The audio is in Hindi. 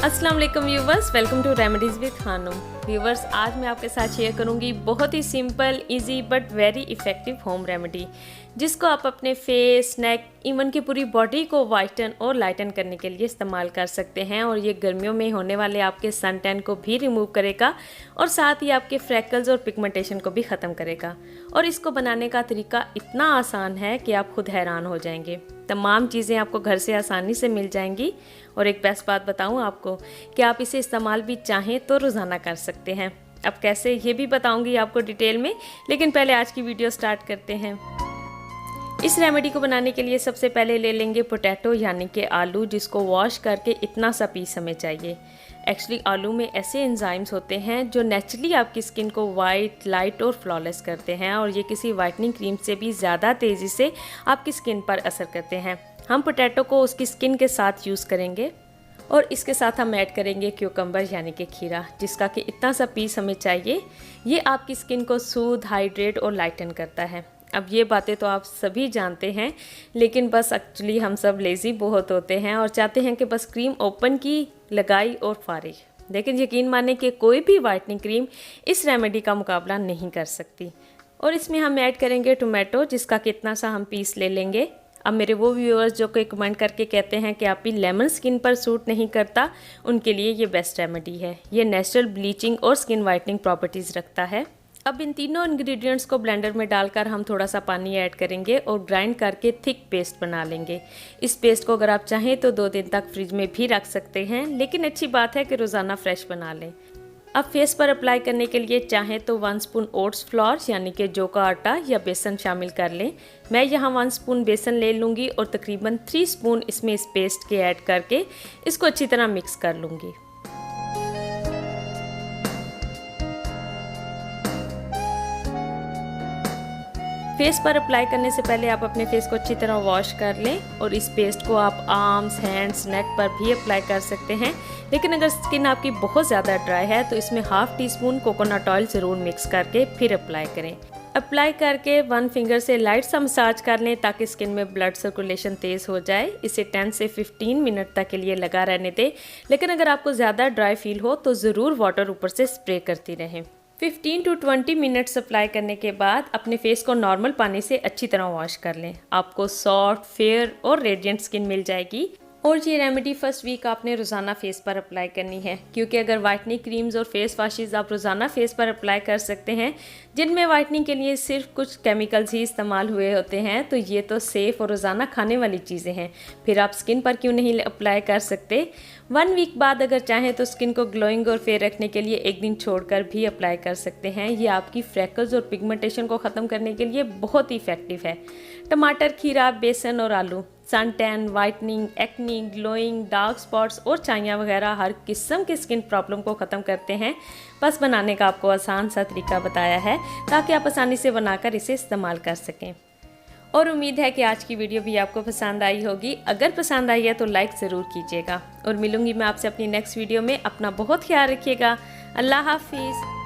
अस्सलाम वालेकुम viewers, welcome to remedies with Khanam. Viewers, आज मैं आपके साथ शेयर करूंगी बहुत ही simple, easy but very effective home remedy, जिसको आप अपने फेस, नेक, इवन की पूरी बॉडी को वाइटन और लाइटन करने के लिए इस्तेमाल कर सकते हैं। और ये गर्मियों में होने वाले आपके सन टैन को भी रिमूव करेगा और साथ ही आपके फ्रैकल्स और पिगमेंटेशन को भी ख़त्म करेगा। और इसको बनाने का तरीका इतना आसान है कि आप खुद हैरान हो जाएंगे। तमाम चीज़ें आपको घर से आसानी से मिल जाएंगी। और एक बेस्ट बात बताऊं आपको कि आप इसे इस्तेमाल भी चाहें तो रोज़ाना कर सकते हैं। अब कैसे, ये भी बताऊंगी आपको डिटेल में, लेकिन पहले आज की वीडियो स्टार्ट करते हैं। इस रेमेडी को बनाने के लिए सबसे पहले ले लेंगे पोटैटो यानी कि आलू, जिसको वॉश करके इतना सा पीस हमें चाहिए। एक्चुअली आलू में ऐसे एंजाइम्स होते हैं जो नेचुरली आपकी स्किन को वाइट, लाइट और फ्लॉलेस करते हैं, और ये किसी वाइटनिंग क्रीम से भी ज़्यादा तेज़ी से आपकी स्किन पर असर करते हैं। हम पोटैटो को उसकी स्किन के साथ यूज़ करेंगे और इसके साथ हम ऐड करेंगे क्यूकम्बर यानी कि खीरा, जिसका कि इतना सा पीस हमें चाहिए। ये आपकी स्किन को सूद, हाइड्रेट और लाइटन करता है। अब ये बातें तो आप सभी जानते हैं, लेकिन बस एक्चुअली हम सब लेज़ी बहुत होते हैं और चाहते हैं कि बस क्रीम ओपन की, लगाई और फारिग। लेकिन यकीन माने कि कोई भी वाइटनिंग क्रीम इस रेमेडी का मुकाबला नहीं कर सकती। और इसमें हम ऐड करेंगे टोमेटो, जिसका कितना सा हम पीस ले लेंगे। अब मेरे वो व्यूअर्स जो कि कमेंट करके कहते हैं कि आपकी लेमन स्किन पर सूट नहीं करता, उनके लिए ये बेस्ट रेमेडी है। ये नेचुरल ब्लीचिंग और स्किन वाइटनिंग प्रॉपर्टीज़ रखता है। अब इन तीनों इंग्रेडिएंट्स को ब्लेंडर में डालकर हम थोड़ा सा पानी ऐड करेंगे और ग्राइंड करके थिक पेस्ट बना लेंगे। इस पेस्ट को अगर आप चाहें तो 2 दिन तक फ्रिज में भी रख सकते हैं, लेकिन अच्छी बात है कि रोज़ाना फ्रेश बना लें। अब फेस पर अप्लाई करने के लिए चाहें तो 1 स्पून ओट्स फ्लोर यानी कि जौ का आटा या बेसन शामिल कर लें। मैं यहाँ 1 स्पून बेसन ले लूँगी और तकरीबन 3 स्पून इसमें इस पेस्ट के ऐड करके इसको अच्छी तरह मिक्स कर लूँगी। फेस पर अप्लाई करने से पहले आप अपने फेस को अच्छी तरह वॉश कर लें और इस पेस्ट को आप आर्म्स, हैंड्स, नेक पर भी अप्लाई कर सकते हैं। लेकिन अगर स्किन आपकी बहुत ज़्यादा ड्राई है तो इसमें ½ टीस्पून कोकोनट ऑयल ज़रूर मिक्स करके फिर अप्लाई करें। अप्लाई करके 1 फिंगर से लाइट सा मसाज कर लें ताकि स्किन में ब्लड सर्कुलेशन तेज़ हो जाए। इसे 10 से 15 मिनट तक के लिए लगा रहने दें। लेकिन अगर आपको ज़्यादा ड्राई फील हो तो ज़रूर वाटर ऊपर से स्प्रे करती रहें। 15 to 20 मिनट्स अप्लाई करने के बाद अपने फेस को नॉर्मल पानी से अच्छी तरह वॉश कर लें। आपको सॉफ्ट, फेयर और रेडिएंट स्किन मिल जाएगी। और ये रेमेडी फर्स्ट वीक आपने रोज़ाना फेस पर अप्लाई करनी है, क्योंकि अगर वाइटनिंग क्रीम्स और फेस वाशेस आप रोज़ाना फेस पर अप्लाई कर सकते हैं जिनमें वाइटनिंग के लिए सिर्फ कुछ केमिकल्स ही इस्तेमाल हुए होते हैं, तो ये तो सेफ़ और रोज़ाना खाने वाली चीज़ें हैं। फिर आप स्किन पर क्यों नहीं अप्लाई कर सकते। 1 वीक बाद अगर चाहें तो स्किन को ग्लोइंग और फेयर रखने के लिए 1 दिन छोड़कर भी अप्लाई कर सकते हैं। ये आपकी फ्रैकल्स और पिगमेंटेशन को ख़त्म करने के लिए बहुत ही इफेक्टिव है। टमाटर, खीरा, बेसन और आलू sun tan, whitening, acne, glowing, dark spots और चाइयाँ वगैरह हर किस्म के स्किन प्रॉब्लम को ख़त्म करते हैं। बस बनाने का आपको आसान सा तरीका बताया है ताकि आप आसानी से बनाकर इसे इस्तेमाल कर सकें। और उम्मीद है कि आज की वीडियो भी आपको पसंद आई होगी। अगर पसंद आई है तो लाइक ज़रूर कीजिएगा। और मिलूंगी मैं आपसे अपनी नेक्स्ट वीडियो में। अपना बहुत ख्याल रखिएगा। अल्लाह हाफिज़।